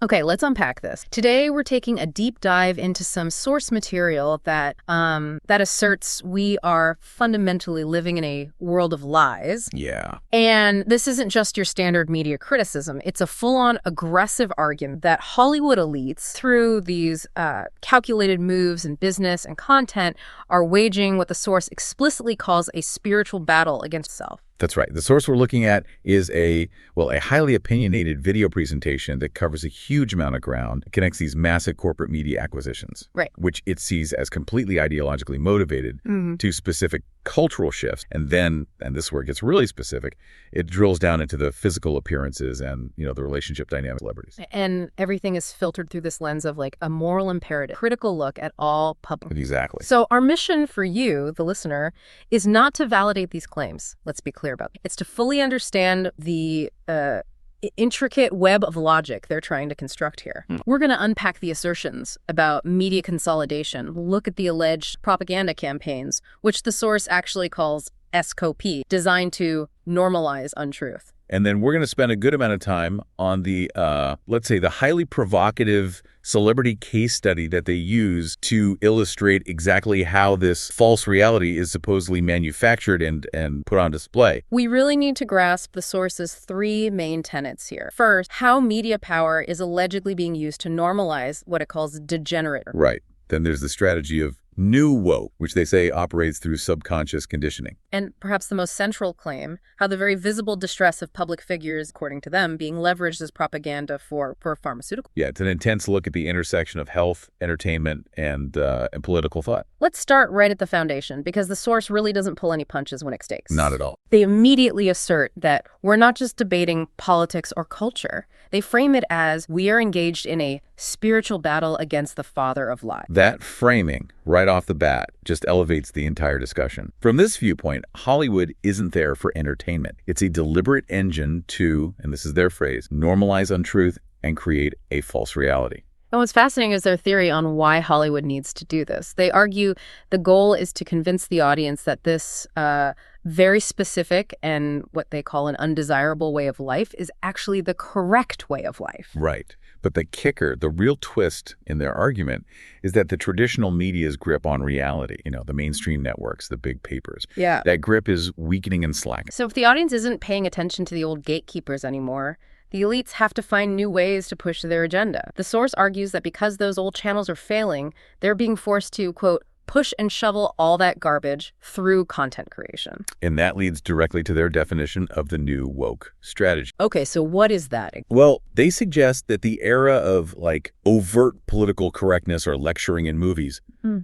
Okay, let's unpack this. Today, we're taking a deep dive into some source material that asserts we are fundamentally living in a world of lies. Yeah. And this isn't just your standard media criticism. It's a full-on aggressive argument that Hollywood elites, through these calculated moves in business and content, are waging what the source explicitly calls a spiritual battle against self. That's right. The source we're looking at is a highly opinionated video presentation that covers a huge amount of ground, connects these massive corporate media acquisitions, right, which it sees as completely ideologically motivated to specific cultural shifts. And then, and this is where it gets really specific, it drills down into the physical appearances and, the relationship dynamics of celebrities. And everything is filtered through this lens of like a moral imperative, critical look at all public. Exactly. So our mission for you, the listener, is not to validate these claims. Let's be clear about it. It's to fully understand the intricate web of logic they're trying to construct here. We're going to unpack the assertions about media consolidation, look at the alleged propaganda campaigns, which the source actually calls SCOP, designed to normalize untruth. And then we're going to spend a good amount of time on the, let's say, the highly provocative celebrity case study that they use to illustrate exactly how this false reality is supposedly manufactured and put on display. We really need to grasp the source's three main tenets here. First, how media power is allegedly being used to normalize what it calls degenerate. Right. Then there's the strategy of new woke, which they say operates through subconscious conditioning. And perhaps the most central claim, how the very visible distress of public figures, according to them, being leveraged as propaganda for pharmaceuticals. Yeah, it's an intense look at the intersection of health, entertainment, and political thought. Let's start right at the foundation, because the source really doesn't pull any punches when it stakes. Not at all. They immediately assert that we're not just debating politics or culture. They frame it as we are engaged in a spiritual battle against the father of lies. That framing, right off the bat, just elevates the entire discussion. From this viewpoint, Hollywood isn't there for entertainment. It's a deliberate engine to, and this is their phrase, normalize untruth and create a false reality. And what's fascinating is their theory on why Hollywood needs to do this. They argue the goal is to convince the audience that this very specific and what they call an undesirable way of life is actually the correct way of life. Right. But the kicker, the real twist in their argument is that the traditional media's grip on reality, the mainstream networks, the big papers, that grip is weakening and slacking. So if the audience isn't paying attention to the old gatekeepers anymore, the elites have to find new ways to push their agenda. The source argues that because those old channels are failing, they're being forced to, quote, push and shovel all that garbage through content creation. And that leads directly to their definition of the new woke strategy. Okay, so what is that? Well, they suggest that the era of overt political correctness or lecturing in movies,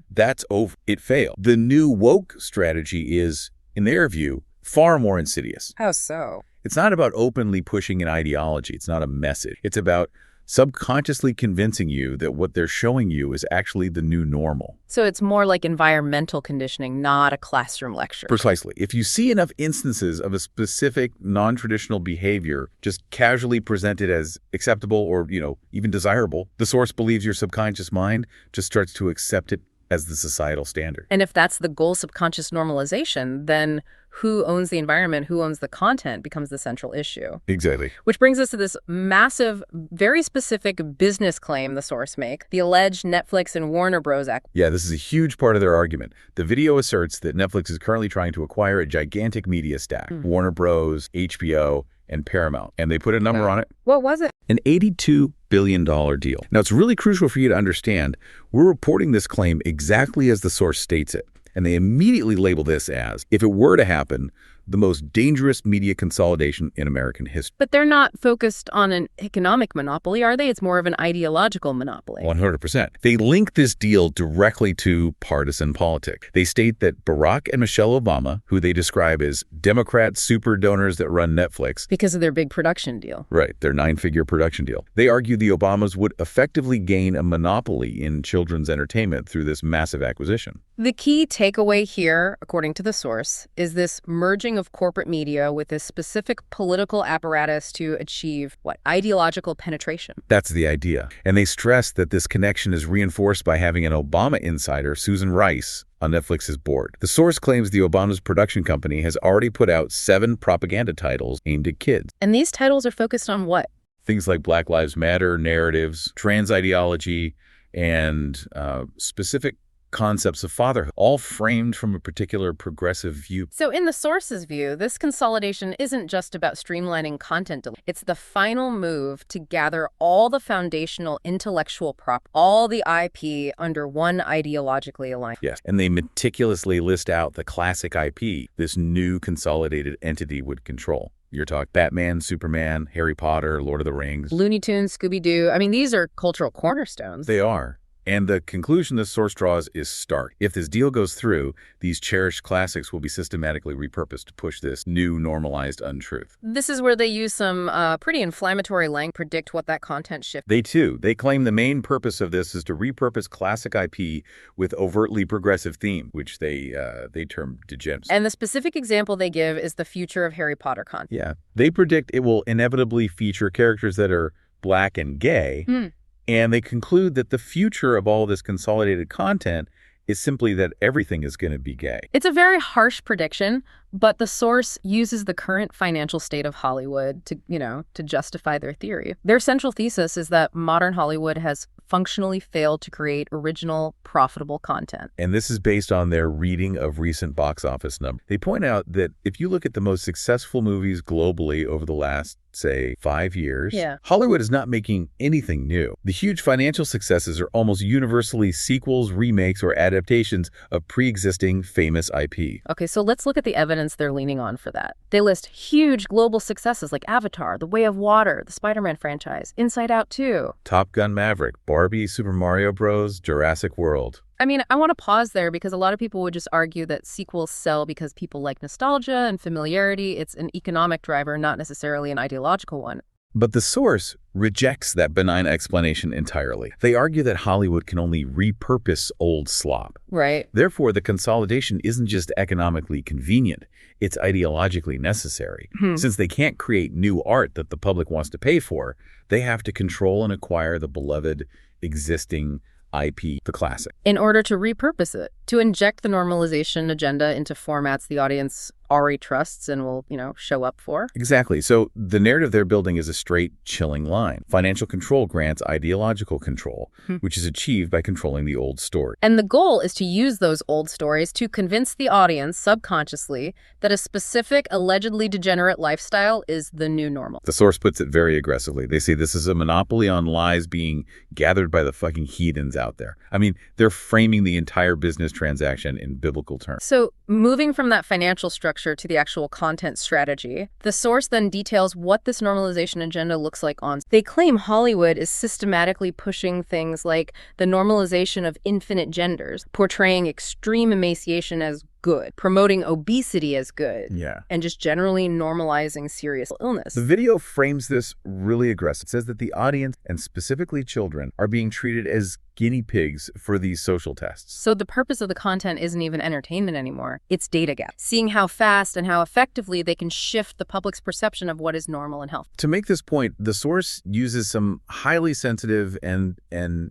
that's over. It failed. The new woke strategy is, in their view, far more insidious. How so? It's not about openly pushing an ideology. It's not a message. It's about subconsciously convincing you that what they're showing you is actually the new normal. So it's more like environmental conditioning, not a classroom lecture. Precisely. If you see enough instances of a specific non-traditional behavior just casually presented as acceptable or, even desirable, the source believes your subconscious mind just starts to accept it as the societal standard. And if that's the goal, subconscious normalization, then who owns the environment, who owns the content becomes the central issue. Exactly. Which brings us to this massive, very specific business claim the source make, the alleged Netflix and Warner Bros. Yeah, this is a huge part of their argument. The video asserts that Netflix is currently trying to acquire a gigantic media stack, Warner Bros., HBO, and Paramount. And they put a number on it. What was it? An $82 billion deal. Now, it's really crucial for you to understand we're reporting this claim exactly as the source states it. And they immediately label this as, if it were to happen, the most dangerous media consolidation in American history. But they're not focused on an economic monopoly, are they? It's more of an ideological monopoly. 100%. They link this deal directly to partisan politics. They state that Barack and Michelle Obama, who they describe as Democrat super donors that run Netflix, because of their big production deal. Right, their 9-figure production deal. They argue the Obamas would effectively gain a monopoly in children's entertainment through this massive acquisition. The key takeaway here, according to the source, is this merging of corporate media with a specific political apparatus to achieve, ideological penetration. That's the idea. And they stress that this connection is reinforced by having an Obama insider, Susan Rice, on Netflix's board. The source claims the Obama's production company has already put out 7 propaganda titles aimed at kids. And these titles are focused on what? Things like Black Lives Matter narratives, trans ideology, and specific concepts of fatherhood, all framed from a particular progressive view. So in the source's view, this consolidation isn't just about streamlining content. It's the final move to gather all the foundational intellectual all the IP under one ideologically aligned. Yes, and they meticulously list out the classic IP this new consolidated entity would control. You're talking Batman, Superman, Harry Potter, Lord of the Rings. Looney Tunes, Scooby-Doo. I mean, these are cultural cornerstones. They are. And the conclusion this source draws is stark. If this deal goes through, these cherished classics will be systematically repurposed to push this new normalized untruth. This is where they use some pretty inflammatory language to predict what that content shift. They claim the main purpose of this is to repurpose classic IP with overtly progressive theme, which they term degens. And the specific example they give is the future of Harry Potter content. Yeah. They predict it will inevitably feature characters that are Black and gay. And they conclude that the future of all this consolidated content is simply that everything is going to be gay. It's a very harsh prediction, but the source uses the current financial state of Hollywood to justify their theory. Their central thesis is that modern Hollywood has functionally failed to create original, profitable content. And this is based on their reading of recent box office numbers. They point out that if you look at the most successful movies globally over the last, say, 5 years, Hollywood is not making anything new. The huge financial successes are almost universally sequels, remakes, or adaptations of pre-existing famous IP. Okay, so let's look at the evidence they're leaning on for that. They list huge global successes like Avatar, The Way of Water, the Spider-Man franchise, Inside Out 2, Top Gun Maverick, Barbie, Super Mario Bros., Jurassic World. I mean, I want to pause there because a lot of people would just argue that sequels sell because people like nostalgia and familiarity. It's an economic driver, not necessarily an ideological one. But the source rejects that benign explanation entirely. They argue that Hollywood can only repurpose old slop. Right. Therefore, the consolidation isn't just economically convenient, it's ideologically necessary. Since they can't create new art that the public wants to pay for, they have to control and acquire the beloved existing IP, the classic, in order to repurpose it, to inject the normalization agenda into formats the audience already trusts and will, show up for. Exactly. So the narrative they're building is a straight, chilling line. Financial control grants ideological control, which is achieved by controlling the old story. And the goal is to use those old stories to convince the audience subconsciously that a specific, allegedly degenerate lifestyle is the new normal. The source puts it very aggressively. They say this is a monopoly on lies being gathered by the fucking heathens out there. I mean, they're framing the entire business transaction in biblical terms. So moving from that financial structure to the actual content strategy, the source then details what this normalization agenda looks like on. They claim Hollywood is systematically pushing things like the normalization of infinite genders, portraying extreme emaciation as good, promoting obesity as good, and just generally normalizing serious illness. The video frames this really aggressive. It says that the audience, and specifically children, are being treated as guinea pigs for these social tests. So the purpose of the content isn't even entertainment anymore. It's data gap. Seeing how fast and how effectively they can shift the public's perception of what is normal and healthy. To make this point, the source uses some highly sensitive and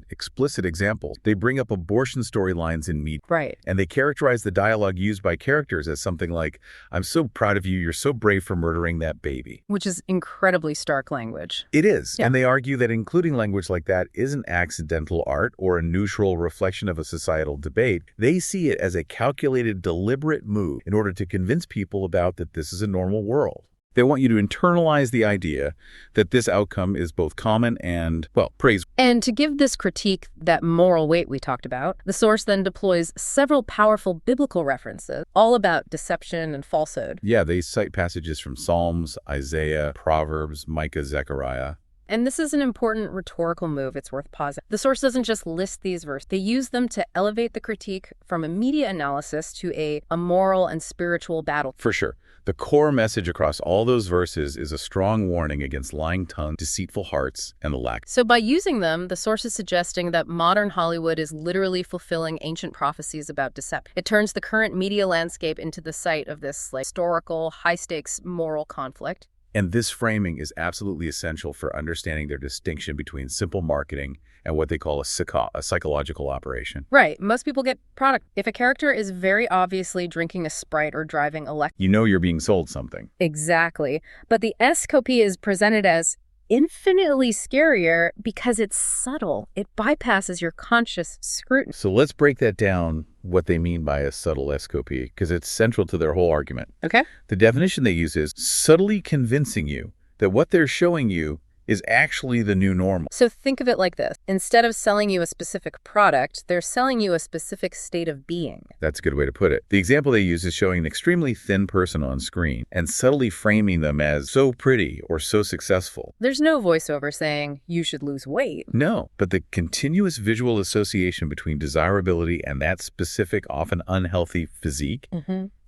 explicit examples. They bring up abortion storylines in media. Right. And they characterize the dialogue used by characters as something like, "I'm so proud of you, you're so brave for murdering that baby." Which is incredibly stark language. It is. Yeah. And they argue that including language like that isn't accidental art or a neutral reflection of a societal debate. They see it as a calculated, deliberate move in order to convince people about that this is a normal world. They want you to internalize the idea that this outcome is both common and, praise. And to give this critique that moral weight we talked about, the source then deploys several powerful biblical references, all about deception and falsehood. Yeah, they cite passages from Psalms, Isaiah, Proverbs, Micah, Zechariah. And this is an important rhetorical move. It's worth pausing. The source doesn't just list these verses. They use them to elevate the critique from a media analysis to a moral and spiritual battle. For sure. The core message across all those verses is a strong warning against lying tongues, deceitful hearts, and the lack. So by using them, the source is suggesting that modern Hollywood is literally fulfilling ancient prophecies about deception. It turns the current media landscape into the site of this historical, high-stakes moral conflict. And this framing is absolutely essential for understanding their distinction between simple marketing and what they call a psychological operation. Right. Most people get product. If a character is very obviously drinking a Sprite or driving a you know you're being sold something. Exactly. But the S copy is presented as infinitely scarier because it's subtle. It bypasses your conscious scrutiny. So let's break that down, what they mean by a subtle SCOP, because it's central to their whole argument. Okay. The definition they use is subtly convincing you that what they're showing you is actually the new normal. So think of it like this. Instead of selling you a specific product, they're selling you a specific state of being. That's a good way to put it. The example they use is showing an extremely thin person on screen and subtly framing them as so pretty or so successful. There's no voiceover saying, you should lose weight. No, but the continuous visual association between desirability and that specific, often unhealthy physique,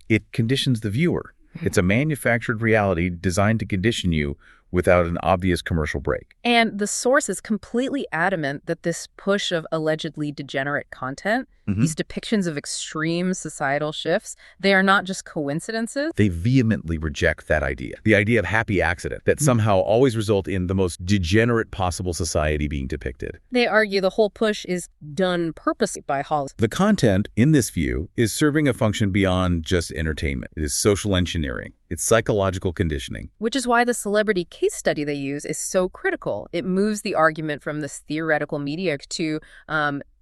it conditions the viewer. It's a manufactured reality designed to condition you without an obvious commercial break. And the source is completely adamant that this push of allegedly degenerate content, these depictions of extreme societal shifts, they are not just coincidences. They vehemently reject that idea, the idea of happy accident, that somehow always result in the most degenerate possible society being depicted. They argue the whole push is done purposely by Hollywood. The content, in this view, is serving a function beyond just entertainment. It is social engineering. It's psychological conditioning. Which is why the celebrity case study they use is so critical. It moves the argument from this theoretical media to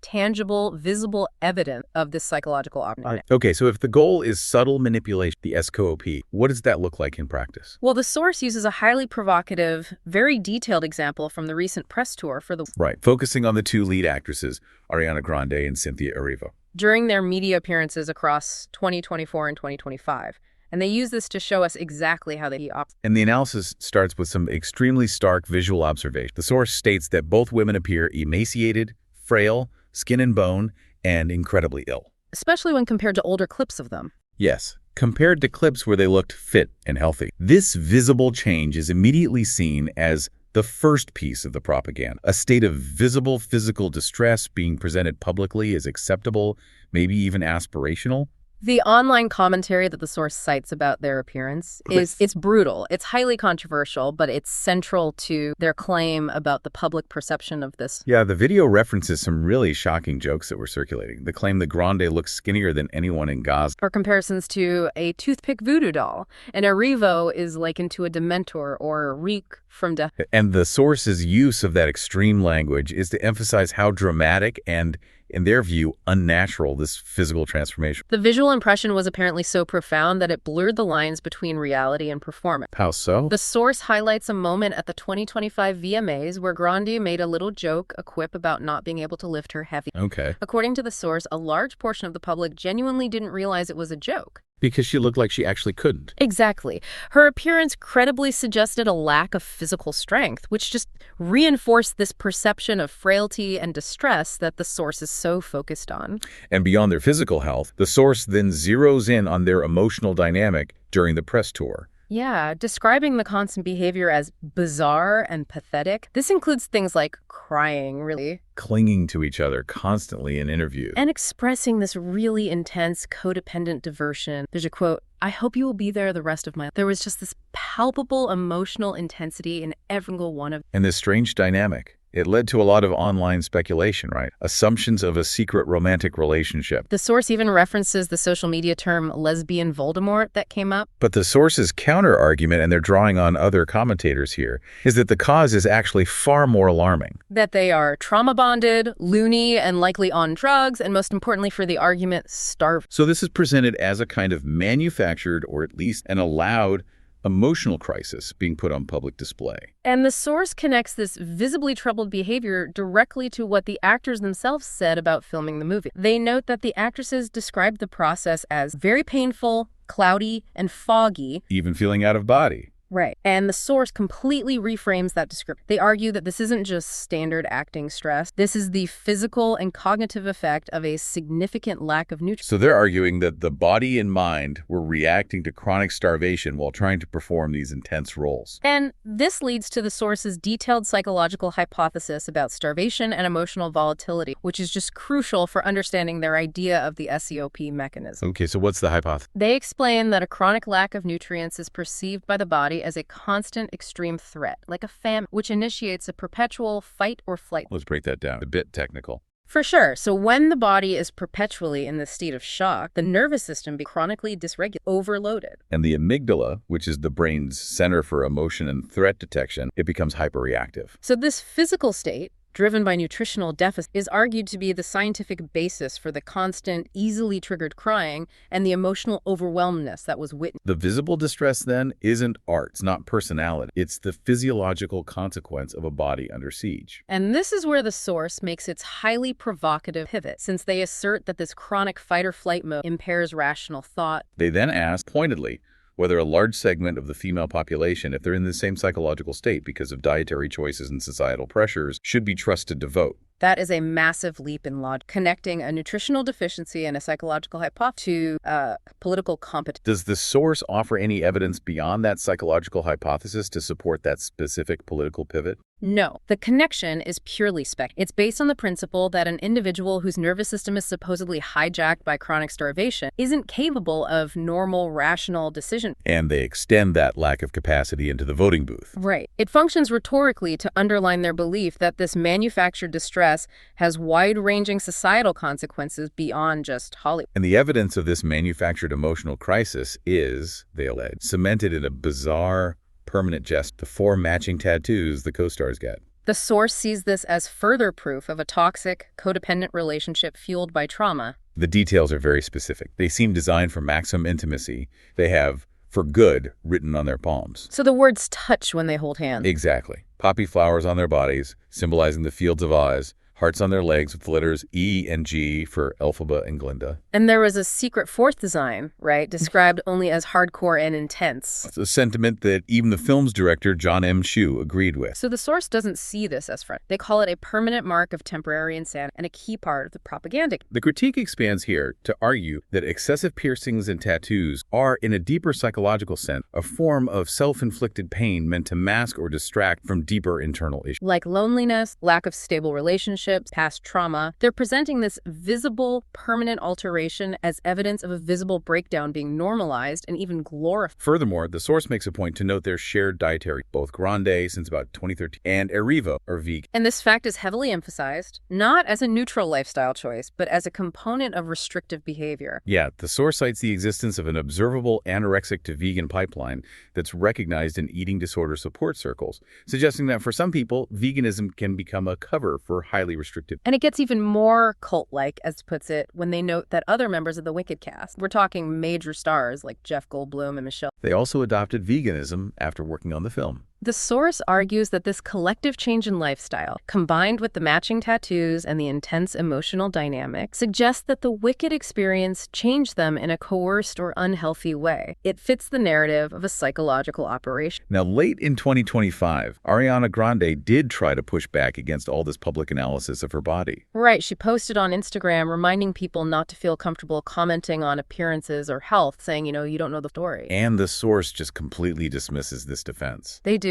tangible, visible evidence of this psychological option. Okay, so if the goal is subtle manipulation, the SCOP, what does that look like in practice? Well, the source uses a highly provocative, very detailed example from the recent press tour for the... Right, focusing on the two lead actresses, Ariana Grande and Cynthia Erivo. During their media appearances across 2024 and 2025. And they use this to show us exactly how they operate. And the analysis starts with some extremely stark visual observation. The source states that both women appear emaciated, frail, skin and bone, and incredibly ill. Especially when compared to older clips of them. Yes, compared to clips where they looked fit and healthy. This visible change is immediately seen as the first piece of the propaganda. A state of visible physical distress being presented publicly as acceptable, maybe even aspirational. The online commentary that the source cites about their appearance it's brutal. It's highly controversial, but it's central to their claim about the public perception of this. Yeah, the video references some really shocking jokes that were circulating. The claim that Grande looks skinnier than anyone in Gaza. Or comparisons to a toothpick voodoo doll. And Erivo is likened to a Dementor or Reek from Death. And the source's use of that extreme language is to emphasize how dramatic and, in their view, unnatural this physical transformation. The visual impression was apparently so profound that it blurred the lines between reality and performance. How so? The source highlights a moment at the 2025 VMAs where Grande made a little joke, a quip about not being able to lift her heavy. Okay. According to the source, a large portion of the public genuinely didn't realize it was a joke. Because she looked like she actually couldn't. Exactly. Her appearance credibly suggested a lack of physical strength, which just reinforced this perception of frailty and distress that the source is so focused on. And beyond their physical health, the source then zeroes in on their emotional dynamic during the press tour. Yeah, describing the constant behavior as bizarre and pathetic. This includes things like crying, really. Clinging to each other constantly in interviews. And expressing this really intense codependent diversion. There's a quote, "I hope you will be there the rest of my life." There was just this palpable emotional intensity in every single one of them. And this strange dynamic. It led to a lot of online speculation, right? Assumptions of a secret romantic relationship. The source even references the social media term lesbian Voldemort that came up. But the source's counter-argument, and they're drawing on other commentators here, is that the cause is actually far more alarming. That they are trauma-bonded, loony, and likely on drugs, and most importantly for the argument, starved. So this is presented as a kind of manufactured, or at least an allowed, emotional crisis being put on public display. And the source connects this visibly troubled behavior directly to what the actors themselves said about filming the movie. They note that the actresses described the process as very painful, cloudy, and foggy. Even feeling out of body. Right. And the source completely reframes that description. They argue that this isn't just standard acting stress. This is the physical and cognitive effect of a significant lack of nutrients. So they're arguing that the body and mind were reacting to chronic starvation while trying to perform these intense roles. And this leads to the source's detailed psychological hypothesis about starvation and emotional volatility, which is just crucial for understanding their idea of the SCOP mechanism. Okay, so what's the hypothesis? They explain that a chronic lack of nutrients is perceived by the body as a constant extreme threat, like a famine, which initiates a perpetual fight or flight. Let's break that down. A bit technical. For sure. So when the body is perpetually in this state of shock, the nervous system be chronically dysregulated, overloaded. And the amygdala, which is the brain's center for emotion and threat detection, it becomes hyperreactive. So this physical state, driven by nutritional deficit, is argued to be the scientific basis for the constant, easily triggered crying and the emotional overwhelmness that was witnessed. The visible distress, then, isn't art, it's not personality. It's the physiological consequence of a body under siege. And this is where the source makes its highly provocative pivot, since they assert that this chronic fight-or-flight mode impairs rational thought. They then ask, pointedly, whether a large segment of the female population, if they're in the same psychological state because of dietary choices and societal pressures, should be trusted to vote. That is a massive leap in logic, connecting a nutritional deficiency and a psychological hypothesis to political competence. Does the source offer any evidence beyond that psychological hypothesis to support that specific political pivot? No, the connection is purely speculative. It's based on the principle that an individual whose nervous system is supposedly hijacked by chronic starvation isn't capable of normal, rational decision. And they extend that lack of capacity into the voting booth. Right. It functions rhetorically to underline their belief that this manufactured distress has wide-ranging societal consequences beyond just Hollywood. And the evidence of this manufactured emotional crisis is, they allege, cemented in a bizarre, permanent jest, the 4 matching tattoos the co-stars get. The source sees this as further proof of a toxic, codependent relationship fueled by trauma. The details are very specific. They seem designed for maximum intimacy. They have "for good" written on their palms. So the words touch when they hold hands. Exactly. Poppy flowers on their bodies, symbolizing the fields of Oz. Hearts on their legs with the letters E and G for Elphaba and Glinda. And there was a secret 4th design, right, described only as hardcore and intense. It's a sentiment that even the film's director, John M. Chu, agreed with. So the source doesn't see this as front. They call it a permanent mark of temporary insanity and a key part of the propaganda. The critique expands here to argue that excessive piercings and tattoos are, in a deeper psychological sense, a form of self-inflicted pain meant to mask or distract from deeper internal issues. Like loneliness, lack of stable relationships, past trauma. They're presenting this visible, permanent alteration as evidence of a visible breakdown being normalized and even glorified. Furthermore, the source makes a point to note their shared dietary, both Grande since about 2013 and Erivo, or vegan. And this fact is heavily emphasized, not as a neutral lifestyle choice, but as a component of restrictive behavior. Yeah, the source cites the existence of an observable anorexic to vegan pipeline that's recognized in eating disorder support circles, suggesting that for some people, veganism can become a cover for highly restrictive. And it gets even more cult-like, as puts it, when they note that other members of the Wicked cast, we're talking major stars like Jeff Goldblum and Michelle, they also adopted veganism after working on the film. The source argues that this collective change in lifestyle, combined with the matching tattoos and the intense emotional dynamic, suggests that the Wicked experience changed them in a coerced or unhealthy way. It fits the narrative of a psychological operation. Now, late in 2025, Ariana Grande did try to push back against all this public analysis of her body. Right, she posted on Instagram reminding people not to feel comfortable commenting on appearances or health, saying, you don't know the story. And the source just completely dismisses this defense. They do.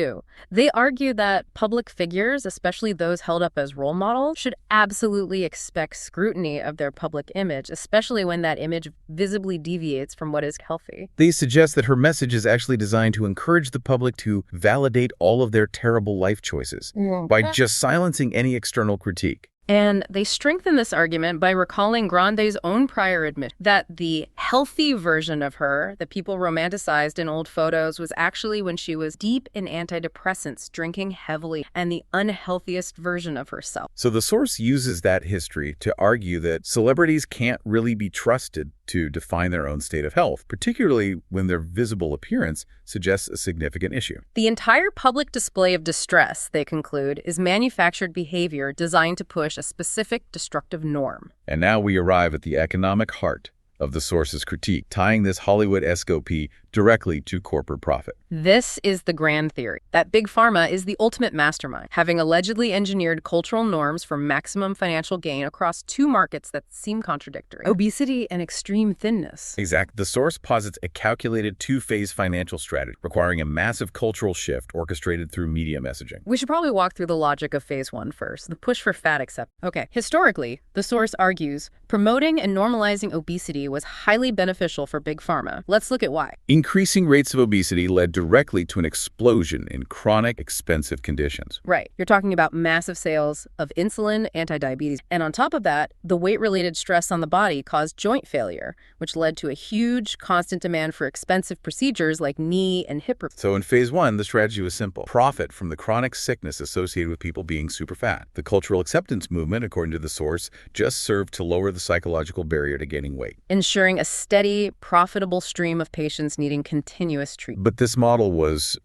They argue that public figures, especially those held up as role models, should absolutely expect scrutiny of their public image, especially when that image visibly deviates from what is healthy. They suggest that her message is actually designed to encourage the public to validate all of their terrible life choices by just silencing any external critique. And they strengthen this argument by recalling Grande's own prior admission that the healthy version of her that people romanticized in old photos was actually when she was deep in antidepressants, drinking heavily, and the unhealthiest version of herself. So the source uses that history to argue that celebrities can't really be trusted to define their own state of health, particularly when their visible appearance suggests a significant issue. The entire public display of distress, they conclude, is manufactured behavior designed to push a specific destructive norm. And now we arrive at the economic heart of the source's critique, tying this Hollywood escapade directly to corporate profit. This is the grand theory, that Big Pharma is the ultimate mastermind, having allegedly engineered cultural norms for maximum financial gain across 2 markets that seem contradictory: obesity and extreme thinness. Exactly. The source posits a calculated 2-phase financial strategy, requiring a massive cultural shift orchestrated through media messaging. We should probably walk through the logic of phase 1 first, the push for fat acceptance. Okay, historically, the source argues, promoting and normalizing obesity was highly beneficial for Big Pharma. Let's look at why. Increasing rates of obesity led directly to an explosion in chronic, expensive conditions. Right. You're talking about massive sales of insulin, anti-diabetes. And on top of that, the weight-related stress on the body caused joint failure, which led to a huge, constant demand for expensive procedures like knee and hip replacement. So in phase one, the strategy was simple. Profit from the chronic sickness associated with people being super fat. The cultural acceptance movement, according to the source, just served to lower the psychological barrier to gaining weight, ensuring a steady, profitable stream of patients needing continuous treatment. But this model was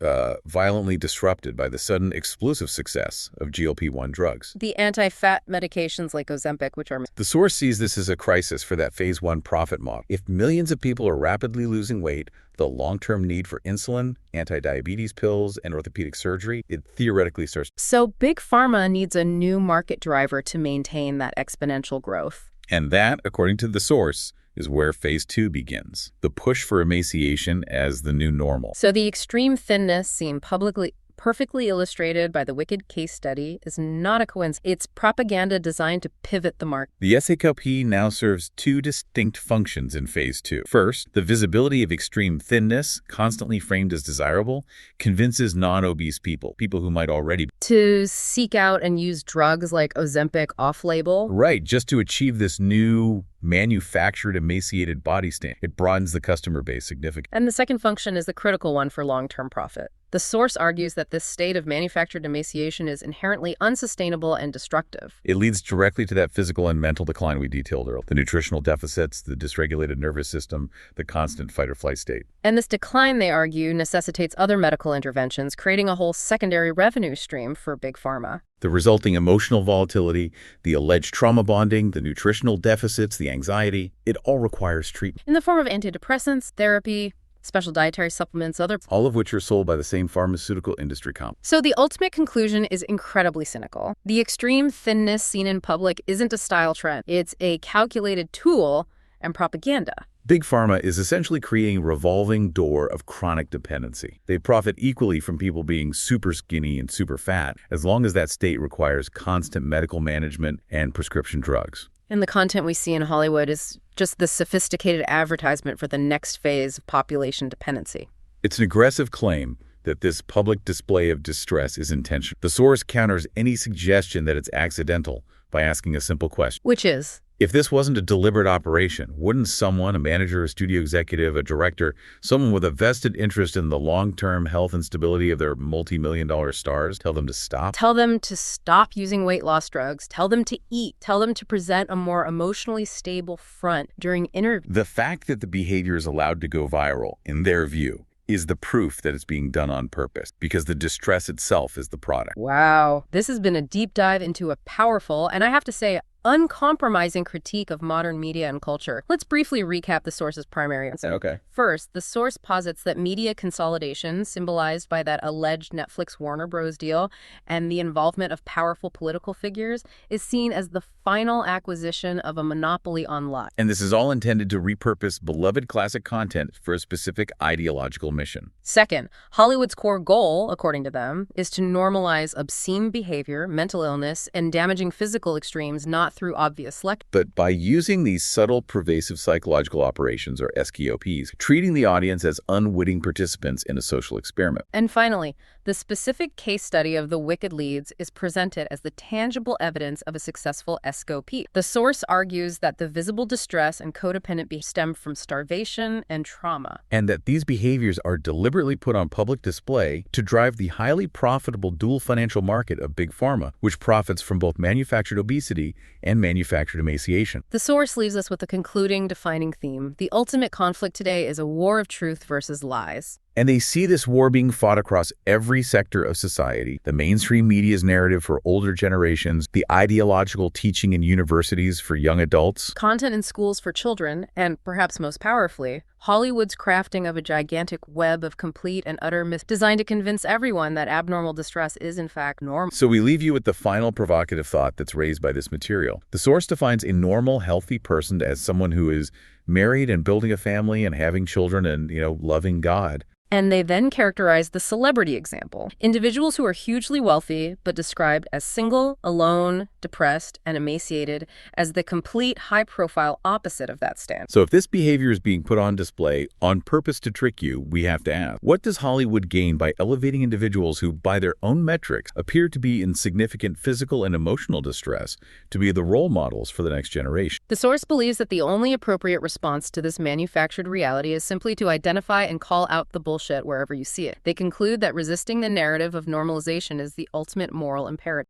violently disrupted by the sudden explosive success of GLP-1 drugs. The anti-fat medications like Ozempic, which are... The source sees this as a crisis for that phase one profit model. If millions of people are rapidly losing weight, the long-term need for insulin, anti-diabetes pills, and orthopedic surgery, it theoretically starts. So Big Pharma needs a new market driver to maintain that exponential growth. And that, according to the source, is where phase two begins. The push for emaciation as the new normal. So the extreme thinness seen perfectly illustrated by the Wicked case study is not a coincidence. It's propaganda designed to pivot the market. The SAKP now serves two distinct functions in phase two. First, the visibility of extreme thinness, constantly framed as desirable, convinces non-obese people who might already to seek out and use drugs like Ozempic off-label. Right, just to achieve this new manufactured emaciated body stamp. It broadens the customer base significantly. And the second function is the critical one for long-term profit. The source argues that this state of manufactured emaciation is inherently unsustainable and destructive. It leads directly to that physical and mental decline we detailed earlier. The nutritional deficits, the dysregulated nervous system, the constant fight-or-flight state. And this decline, they argue, necessitates other medical interventions, creating a whole secondary revenue stream for Big Pharma. The resulting emotional volatility, the alleged trauma bonding, the nutritional deficits, the anxiety, it all requires treatment. In the form of antidepressants, therapy, special dietary supplements, all of which are sold by the same pharmaceutical industry company. So the ultimate conclusion is incredibly cynical. The extreme thinness seen in public isn't a style trend. It's a calculated tool and propaganda. Big Pharma is essentially creating a revolving door of chronic dependency. They profit equally from people being super skinny and super fat, as long as that state requires constant medical management and prescription drugs. And the content we see in Hollywood is just the sophisticated advertisement for the next phase of population dependency. It's an aggressive claim that this public display of distress is intentional. The source counters any suggestion that it's accidental by asking a simple question. Which is? If this wasn't a deliberate operation, wouldn't someone, a manager, a studio executive, a director, someone with a vested interest in the long-term health and stability of their multi-million-dollar stars, tell them to stop? Tell them to stop using weight loss drugs. Tell them to eat. Tell them to present a more emotionally stable front during interviews. The fact that the behavior is allowed to go viral, in their view, is the proof that it's being done on purpose, because the distress itself is the product. Wow. This has been a deep dive into a powerful, and I have to say, uncompromising critique of modern media and culture. Let's briefly recap the source's primary answer. Okay. First, the source posits that media consolidation, symbolized by that alleged Netflix-Warner Bros. Deal and the involvement of powerful political figures, is seen as the final acquisition of a monopoly on lies. And this is all intended to repurpose beloved classic content for a specific ideological mission. Second, Hollywood's core goal, according to them, is to normalize obscene behavior, mental illness, and damaging physical extremes not through obvious selection. But by using these subtle, pervasive psychological operations, or SKOPs, treating the audience as unwitting participants in a social experiment. And finally, the specific case study of the Wicked leads is presented as the tangible evidence of a successful SKOP. The source argues that the visible distress and codependent behavior stem from starvation and trauma. And that these behaviors are deliberately put on public display to drive the highly profitable dual financial market of Big Pharma, which profits from both manufactured obesity and manufactured emaciation. The source leaves us with a concluding, defining theme. The ultimate conflict today is a war of truth versus lies. And they see this war being fought across every sector of society. The mainstream media's narrative for older generations, the ideological teaching in universities for young adults, content in schools for children, and perhaps most powerfully, Hollywood's crafting of a gigantic web of complete and utter myth designed to convince everyone that abnormal distress is in fact normal. So we leave you with the final provocative thought that's raised by this material. The source defines a normal, healthy person as someone who is married and building a family and having children and, loving God. And they then characterize the celebrity example. Individuals who are hugely wealthy, but described as single, alone, depressed, and emaciated as the complete high-profile opposite of that stance. So if this behavior is being put on display on purpose to trick you, we have to ask, what does Hollywood gain by elevating individuals who, by their own metrics, appear to be in significant physical and emotional distress to be the role models for the next generation? The source believes that the only appropriate response to this manufactured reality is simply to identify and call out the bullshit wherever you see it. They conclude that resisting the narrative of normalization is the ultimate moral imperative.